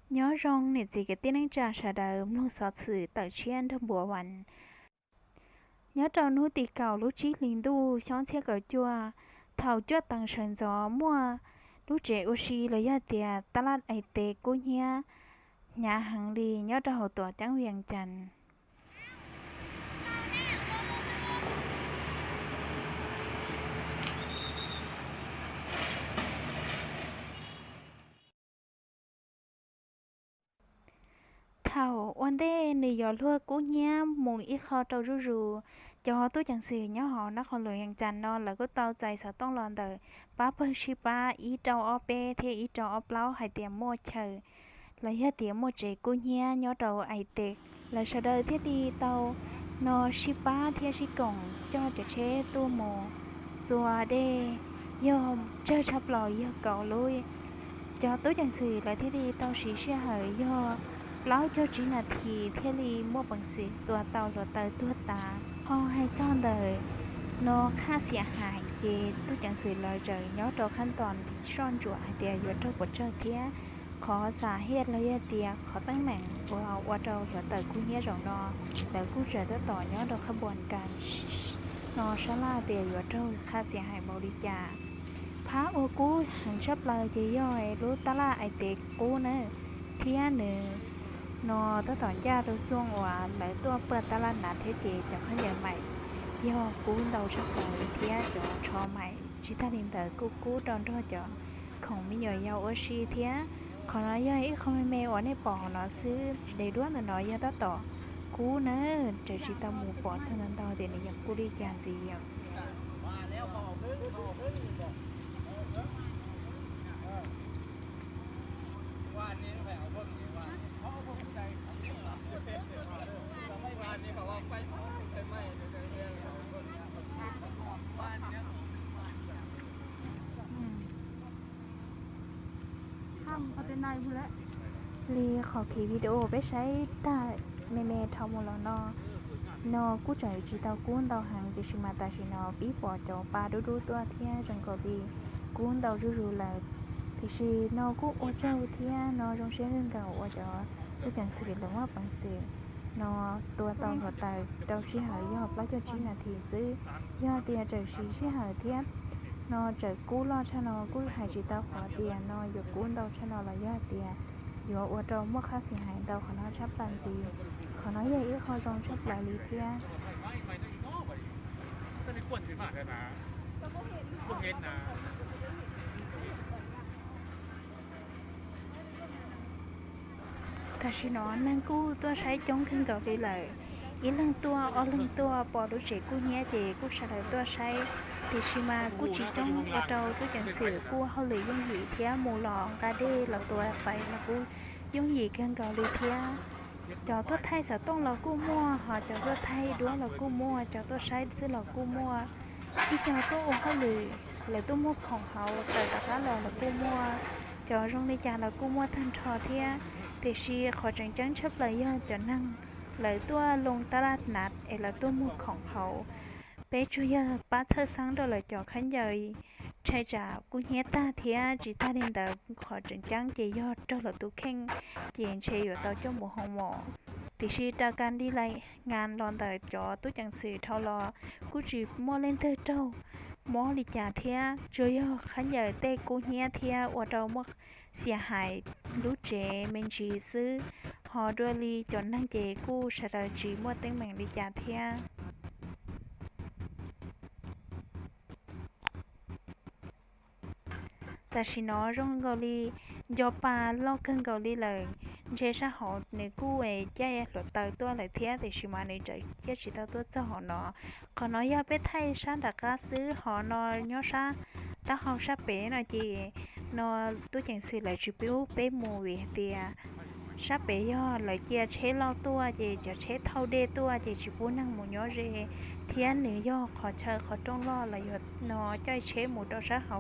nhớ rong nè gì cái tiếng anh trả trả đời luôn sợ sự tự chiến thơm bùa vằn nhớ trâu núi tì cầu lú chí linh đu xóm xe cờ chua thầu chua tầng sườn gió mua lú trẻ oxy lấy ra tiệt ta lát ai tê cô nhia nhà hàng đi nhớ trâu hậu tòa trắng viền trần thầu one day nì gió lua cô nhia mùi ít kho trâu rú rú cho tôi chẳng xì nhớ họ nó còn lười hàng trần nó là có tao chạy sợ tông lòn đời bá bơ shi ba ý trâu o pe thế ý trâu o plau hay tiệm mua chờ lấy hết tiệm mua trẻ cô nhia nhớ trâu ai tệ là sau đời thiết đi tàu nó shi ba thế shi cổng cho trẻ chế tua mồ chùa đê yo chơi chắp lò yo cậu lui cho tôi chẳng xì lại thiết đi tàu xì xe hởi yo lão cho chỉ là thì thế li mua bằng xì tua tàu rồi tới tua ta ho hay cho đời nó khá สียหายเจตู้จังสื่อเลยเจอย้อนตัวขั้นตอนที่ซ่อนจั่วเดียอยู่ตัวบทเจอเทียขอสาเหตุเลยเดียขอตั้งแหน่งว่าเราอยู่แต่กู้เงี้ยรองนอแต่กู้เจอตัวต่อย้อนตัวขบวนการนอชลาเดียอยู่ตัวค่าเสียหายบริจาคพระโอกู้หังชอบเลยเจย่อยรู้ตลาไอเด็กกู้เนอเทียหนึ่งนอตัวต่อยาตัวส่วงหวานหรือตัวเปิดตลาดนัดเทเจจากขยายใหม่do cú đầu sắp tới thía cho mày chỉ ta định tới cú đòn đó cho không bây giờ giàu ở xí thía còn nói với không mẹ ở đây bỏ nó xứ để đuối là nói với đó tỏ cú nữa trời chỉ tao mua bỏ cho nên tao để này cú đi làm gì vậy liขอขีวิดีโอไปใช้ตาแม่ทำหมดแล้วนอกู้ใจจีเตากู้เตาหางดิชิมาตาชินอปีปอจอปลาดูตัวเทียจงกบีกู้เตารูเลยที่ชีนอกู้โอเจ้าเทียนอจงเชื่อเรื่องเก่าว่าจอกู้จังสิหรือว่าปังเสียนอตัวเตาหัวตายเตาชี้หายยอบแล้วจะชี้นาทีซื้อยอเตียเจอชี้หายเทียนอเจอกู้รอชะนอกู้หายจีเตาขอเตียนออยู่กู้เตาชะนอละยอเตียอยู่ว่าเราเมื่อค่าเสียหายเราขอน้อยชับปันจีขอน้อยใหญ่อีกขอจงชับหลายลีเทียแต่ชินอนนั่งกู้ตัวใช้จงขึ้นเก่าดีเลยอีเรื่องตัวอ๋อเรื่องตัวปอรู้เจกู้เนี้ยเจกู้เฉลยตัวใช้ติชิมากู้จีจงว่าเราตัวอย่างสื่อกู้เขาเลยยุ่งหยีเทียหมูหลองกาเด้เราตัวไฟแล้วกู้ยุ่งหยีกันเก่าลีเทียcho tôi thay sợ tông là cô mua họ cho tôi thay đũa là cô mua cho tôi sai xứ là cô mua khi cho tôi ôm có lời tôi muaของเขาแต่tất cả là cô mua cho trong đi chả là cô mua thân trò thia thì khi họ chẳng chẳng chấp lời do cho năng lời tôi lồng ta lát nạt là tôi muaของเขาbé chú giờ ba thơ sáng đó là cho khán giả chạy trả cũng nhé ta thì chỉ ta đến đó khỏi trận trắng chỉ do cho là tụ khen chỉ chạy ở tàu trong một hồng mỏ thì khi ta can đi lại ngàn lon đời cho tôi chẳng xử thao lò cũng chỉ mua lên tới trâu mỏ đi trả thia rồi do khán giả tê cũng nhé thia ở đâu mấtเสียหายรู้เจมันจีซื้อหอด้วยลีจนนั่งเจกู้ชะดาจีมัวเต็งแมงลีจ่าเทียแต่ชินอร่งเกาหลียอปลาลอกเครื่องเกาหลีเลยเชชะหอในกู้เอแย่หลุดเตยตัวเลยเทียแต่ชิมาในใจแย่ชิตาตัวเจ้าหอนอขอนอยาไปไทยชาดักกาซื้อหอนอยอชาตาหอชาเป๋หน่อยจีนอตัวอย่างสิเลยจิบิวเป้มูวิเตียชาเป๋ยอเลยเจียเชเล่าตัวจีจะเชเท่าเดตัวจีจิบุนั่งหมูยอเรเทียนเหนือยอขอเชอขอจ้องล่อเลยนอใจเชหมูดอชาเขา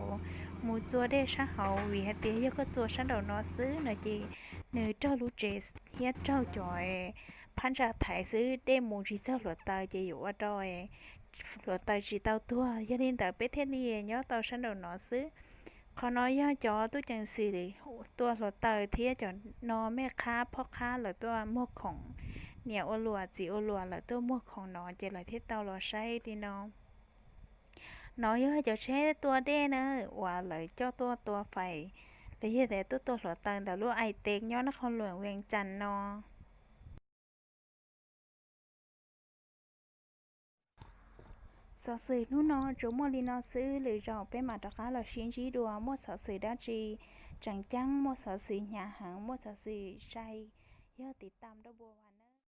หมูจัวเดชะเฮาวิเตียก็จัวฉันเดานอซื้อหน่อยจีเนื้อเจ้าลูเจสเฮียเจ้าจอยพันจากถ่ายซื้อเดหมูจีเจ้าหลวดตายจีอยู่ว่าดอยหลวดตายจีเต้าตัวยันดินแต่เป็ดเทนี่เนาะเต้าฉันเดานอซื้อ เขาน้อยย่อจอตู้จังสีเลยตัวรถเตยเที่จอนนอแม่ค้าพ่อค้าหรือตัวหมวกของเนี่ยโอลัวจีโอลัวหรือตัวหมวกของนอเจริญที่เตาเราใช้ดีนอน้อยย่อจะใช้ตัวเด้เนอะว่าเลยเจ้าตัวไฟแต่เฮ็ดแต่ตัวรถเตยแต่รู้ไอเต็กย้อนนครหลวงเวียงจันทน์นอsở sử nu nó chỗ mua li nóซื้อหรือเราไปมาตะก้าเราชิ้นจีดัวมั่วsở sử đã chi chẳng chăngมั่วsở sử nhà hàngมั่วsở sửใจเยอะติดตามดอกบัววัน